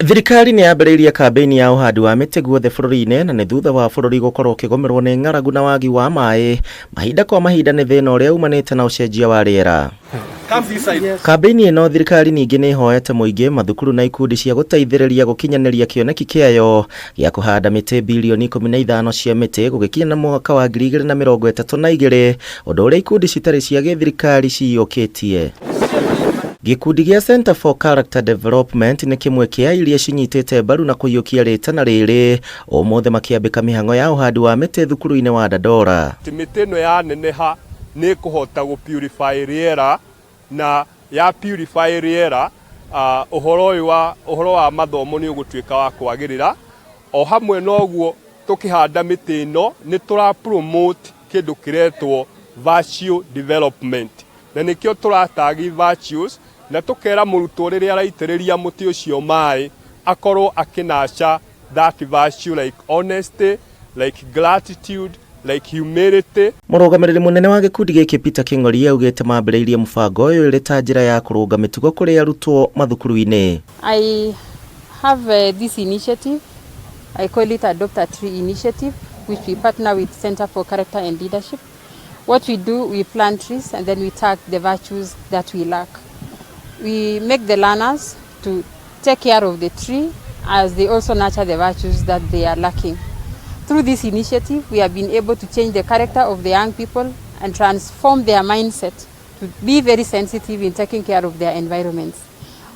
Thirikari nĩ yambĩrĩirie kambĩini ya uhandi wa mĩtĩ guothe bũrũri-inĩ na nĩ thutha wa bũrũri gũkorwo ũkĩgũmĩrwo nĩ ng'aragu na wagi wa maĩ mahinda kwa mahinda nĩ thĩna ũrĩa umanĩte na ũcenjia wa rĩera. Kambĩini ĩno thirikari ningĩ nĩ ihoete mũingĩ, mathukuru na ikundi cia gũteithĩrĩria gũkinyanĩria kĩoneki kĩayo gĩa kũhanda mĩtĩ bilioni 15 cia mĩtĩ gũgĩkinya na mwaka wa 2032, ũndũ ũrĩa ikundi citarĩ cia gĩthirikari ciyũkĩtie. Gikundi gĩa Center for Character Development nĩ kĩmwe kĩa iria cinyitĩte mbaru na kũiyũkia rĩtana rĩrĩ, ũmũthĩ makĩambĩka mĩhang'o ya uhandi wa mĩtĩ thukuru-inĩ wa Dandora. Mĩtĩ ĩno ya neneha nĩ kũhota gũ-purify rĩera, na ya purify rĩera ũhoro wa mathomo nĩ ũgũtuĩka wa kwagĩrĩra. O hamwe noguo tũkĩhanda mĩtĩ ĩno nĩ tũra-promote kĩndũ kĩretwo virtue development, na nĩkĩo tũratagi virtues, na tũkera mũrutwo rĩrĩa araitĩrĩria mũtĩ ũcio maĩ akorwo akĩnaca that virtue like honesty, like gratitude, like humility. Mũrũgamĩrĩri mũnene wa gĩkundi gĩkĩ Peter King'ori augĩte mambĩrĩirie mũbango ũyũ ĩrĩ ta njĩra ya kũrũnga mĩtugo kũrĩ arutwo mathukuru-inĩ. I have this initiative, I call it Adopt a Tree initiative, which we partner with Center for Character and Leadership. What we do, we plant trees and then we tag the virtues that we lack. We make the learners to take care of the tree as they also nurture the virtues that they are lacking. Through this initiative, we have been able to change the character of the young people and transform their mindset to be very sensitive in taking care of their environments.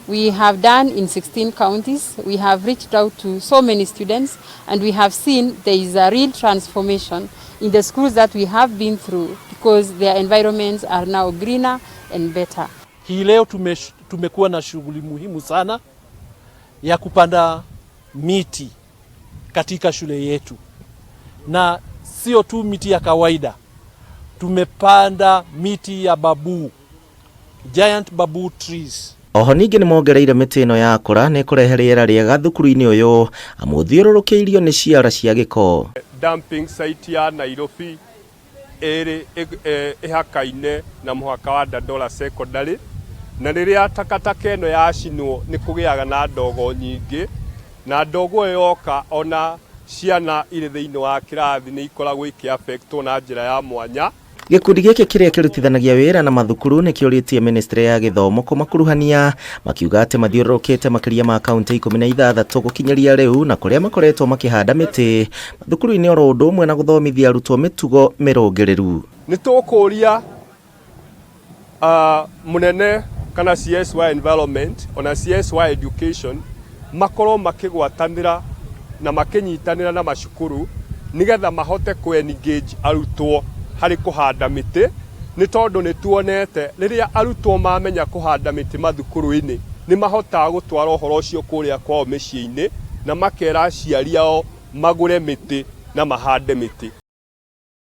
We have done in 16 counties. We have reached out to so many students and we have seen there is a real transformation in the schools that we have been through because their environments are now greener and better. Hii leo tumekuwa na shughuli muhimu sana ya kupanda miti katika shule yetu, na sio tu miti ya kawaida, tumepanda miti ya babu, giant babu trees. Oho ningĩ nĩ mongereire mĩtĩ ĩno ya kũra nĩ kũrehe rĩera rĩega thukuru-inĩ ũyũ amu ũthiũrũrũkĩirio nĩ ciara cia gĩko. Dumping site ya Nairobi ĩrĩ ĩhaka-inĩ na mũhaka wa Dandora secondary, na rĩrĩa takataka ĩno yacinwo nĩ kũgĩaga na ndogo nyingĩ, na ndogo ĩyo yoka ona ciana irĩ thĩinĩ wa kĩrathi nĩ ikoragwo ikĩ-affectwo na njĩra ya mwanya. Gĩkundi gĩkĩ kĩrĩa kĩrutithanagia wĩra na mathukuru nĩ kĩũrĩtie ministry ya gĩthomo kũmakuruhania, makiuga atĩ mathiũrũrũkĩte makĩria ma kaunti 16 gũkinyĩria rĩu na kũrĩa makoretwo makĩhanda mĩtĩ mathukuru-inĩ oro ũndũ ũmwe na gũthomithia arutwo mĩtugo mĩrũngĩrĩru. Nĩ tũkũria mũnene kana CSY environment ona CSY education makorwo makĩgwatanĩra na makĩnyitanĩra na macukuru nĩgetha mahote ku-engage arutwo harĩ kũhanda mĩtĩ, nĩ tondũ nĩ tuonete rĩrĩa arutwo mamenya kũhanda mĩtĩ mathukuru-inĩ nĩ mahotaga gũtwara ũhoro ũcio kũrĩa kwao mĩciĩ-inĩ na makera aciari ao magũre mĩtĩ na mahande mĩtĩ.